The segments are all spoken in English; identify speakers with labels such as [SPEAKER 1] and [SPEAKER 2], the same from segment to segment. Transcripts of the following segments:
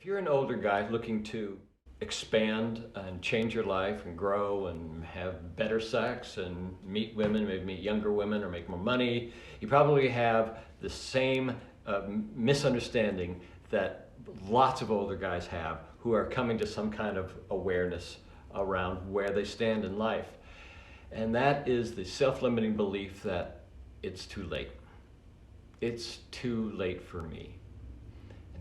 [SPEAKER 1] If you're an older guy looking to expand and change your life and grow and have better sex and meet women, maybe meet younger women or make more money, you probably have the same misunderstanding that lots of older guys have who are coming to some kind of awareness around where they stand in life. And that is the self-limiting belief that it's too late. It's too late for me.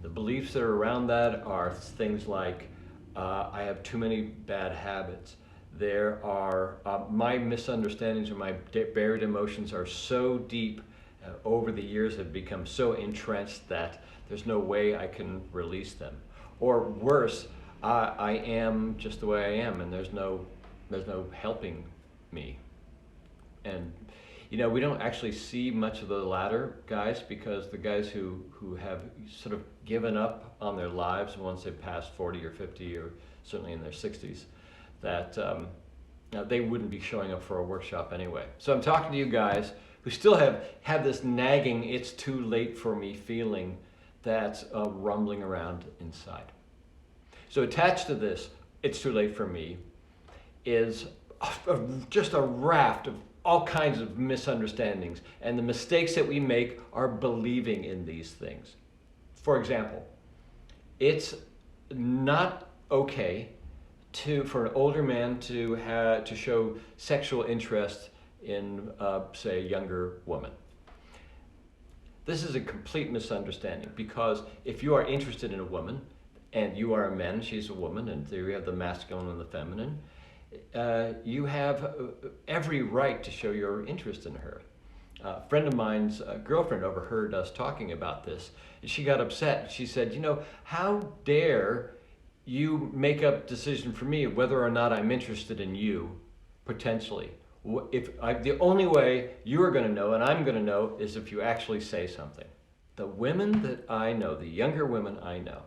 [SPEAKER 1] The beliefs that are around that are things like, I have too many bad habits. There are, my misunderstandings or my buried emotions are so deep over the years have become so entrenched that there's no way I can release them. Or worse, I am just the way I am and there's no helping me. And you know, we don't actually see much of the latter guys because the guys who have sort of given up on their lives once they've passed 40 or 50 or certainly in their 60s, that they wouldn't be showing up for a workshop anyway. So I'm talking to you guys who still have this nagging, it's too late for me feeling that's rumbling around inside. So attached to this, it's too late for me, is just a raft of all kinds of misunderstandings, and the mistakes that we make are believing in these things. For example, it's not okay for an older man to show sexual interest in, say, a younger woman. This is a complete misunderstanding because if you are interested in a woman and you are a man, she's a woman, and there you have the masculine and the feminine, you have every right to show your interest in her. A friend of mine's girlfriend overheard us talking about this, and she got upset. She said, you know, how dare you make a decision for me whether or not I'm interested in you, potentially. The only way you are going to know and I'm going to know is if you actually say something. The women that I know, the younger women I know,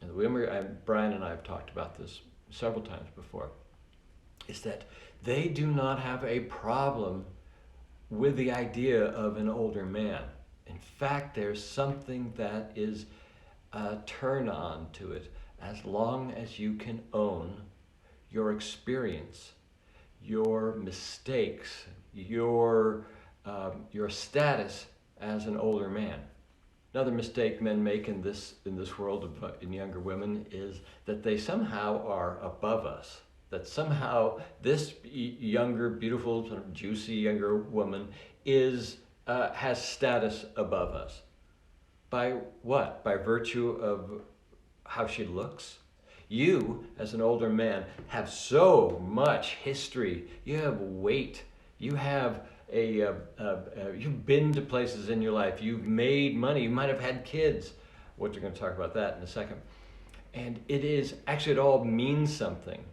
[SPEAKER 1] and the women, Brian and I have talked about this several times before, is that they do not have a problem with the idea of an older man. In fact, there's something that is a turn on to it as long as you can own your experience, your mistakes, your status as an older man. Another mistake men make in this world in younger women is that they somehow are above us. That somehow this younger, beautiful, sort of juicy younger woman has status above us. By what? By virtue of how she looks? You, as an older man, have so much history. You have weight. You have you've been to places in your life. You've made money. You might have had kids. We're going to talk about that in a second. And it all means something.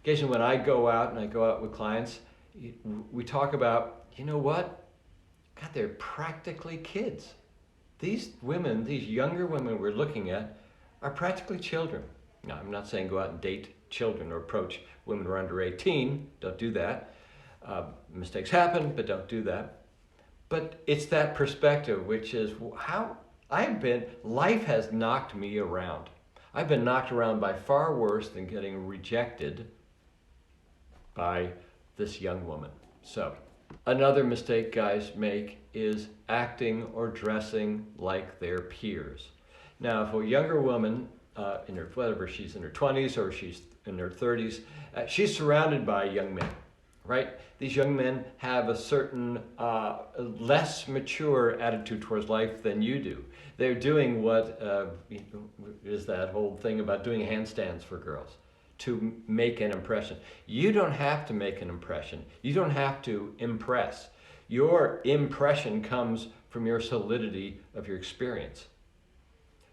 [SPEAKER 1] Occasionally when I go out with clients, we talk about, you know what? God, they're practically kids. These women, these younger women we're looking at, are practically children. Now, I'm not saying go out and date children or approach women who are under 18. Don't do that. Mistakes happen, but don't do that. But it's that perspective, which is how life has knocked me around. I've been knocked around by far worse than getting rejected by this young woman. So, another mistake guys make is acting or dressing like their peers. Now, if a younger woman, whether she's in her 20s or she's in her 30s, she's surrounded by young men, right? These young men have a certain less mature attitude towards life than you do. They're doing what is that whole thing about doing handstands for girls to make an impression. You don't have to make an impression. You don't have to impress. Your impression comes from your solidity of your experience.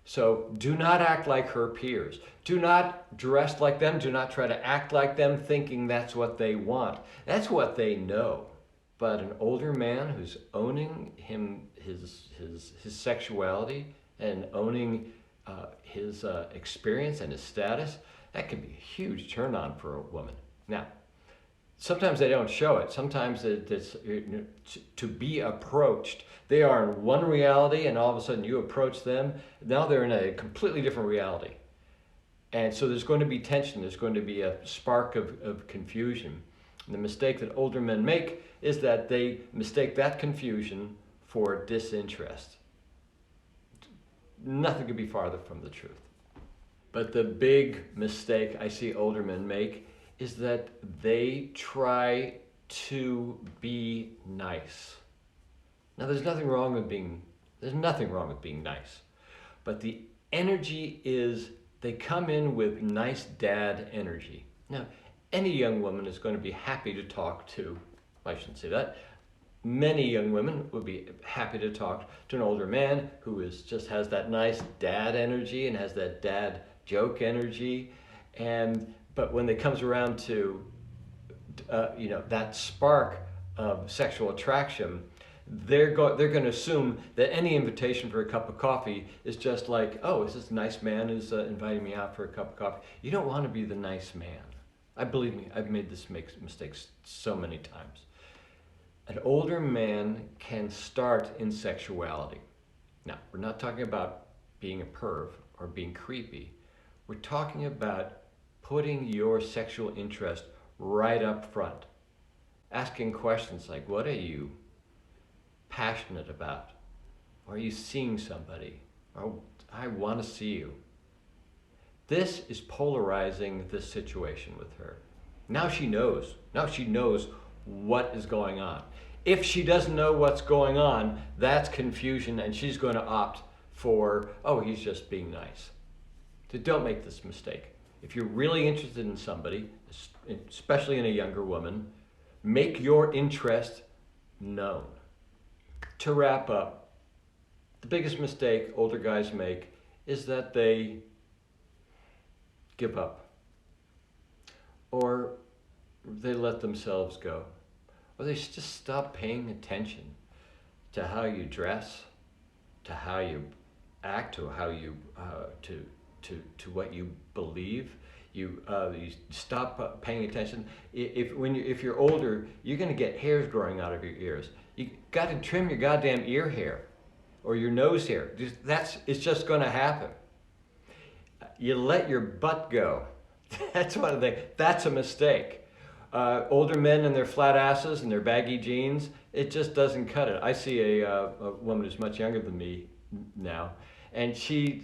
[SPEAKER 1] So do not act like her peers. Do not dress like them. Do not try to act like them thinking that's what they want. That's what they know. But an older man who's owning his sexuality and owning his experience and his status, that can be a huge turn on for a woman. Now, sometimes they don't show it. Sometimes it's to be approached. They are in one reality and all of a sudden you approach them. Now they're in a completely different reality. And so there's going to be tension, there's going to be a spark of confusion. And the mistake that older men make is that they mistake that confusion for disinterest. Nothing could be farther from the truth. But the big mistake I see older men make is that they try to be nice. Now there's nothing wrong with being nice. But the energy is, they come in with nice dad energy. Now, any young woman is going to be happy to talk to, I shouldn't say that, many young women would be happy to talk to an older man who just has that nice dad energy and has that dad joke energy. But when it comes around to that spark of sexual attraction, they're going to assume that any invitation for a cup of coffee is just like, oh, is this nice man who's inviting me out for a cup of coffee? You don't want to be the nice man. Believe me, I've made this mistake so many times. An older man can start in sexuality. Now, we're not talking about being a perv or being creepy. We're talking about putting your sexual interest right up front. Asking questions like, what are you passionate about? Or are you seeing somebody? Or I want to see you. This is polarizing this situation with her. Now she knows. Now she knows what is going on. If she doesn't know what's going on, that's confusion, and she's going to opt for, oh, he's just being nice. So don't make this mistake. If you're really interested in somebody, especially in a younger woman, make your interest known. To wrap up, the biggest mistake older guys make is that they give up, or they let themselves go, or they just stop paying attention to how you dress, to how you act, to how you to what you believe. You stop paying attention. If you're older, you're going to get hairs growing out of your ears. You got to trim your goddamn ear hair or your nose hair. It's just going to happen. You let your butt go. That's one thing. That's a mistake. Older men and their flat asses and their baggy jeans, it just doesn't cut it. I see a woman who's much younger than me now, and she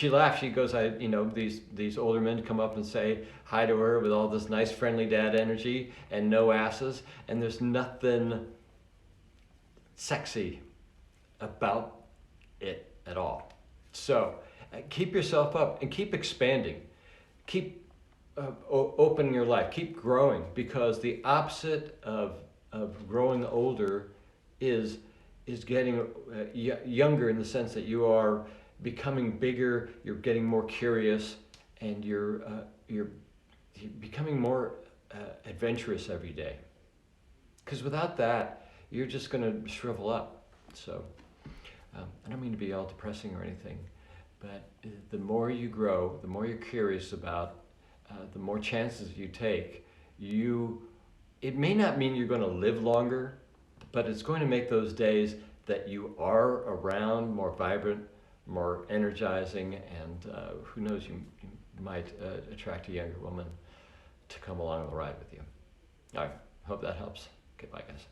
[SPEAKER 1] laughs. She goes, these older men come up and say hi to her with all this nice friendly dad energy and no asses, and there's nothing sexy about it at all. So keep yourself up and keep expanding. Keep opening your life. Keep growing, because the opposite of growing older is getting younger, in the sense that you are becoming bigger, you're getting more curious, and you're becoming more adventurous every day. Because without that, you're just going to shrivel up. So I don't mean to be all depressing or anything, but the more you grow, the more you're curious about, the more chances you take, it may not mean you're going to live longer, but it's going to make those days that you are around more vibrant, more energizing, and who knows, you might attract a younger woman to come along the ride with you. All right, hope that helps. Okay, bye guys.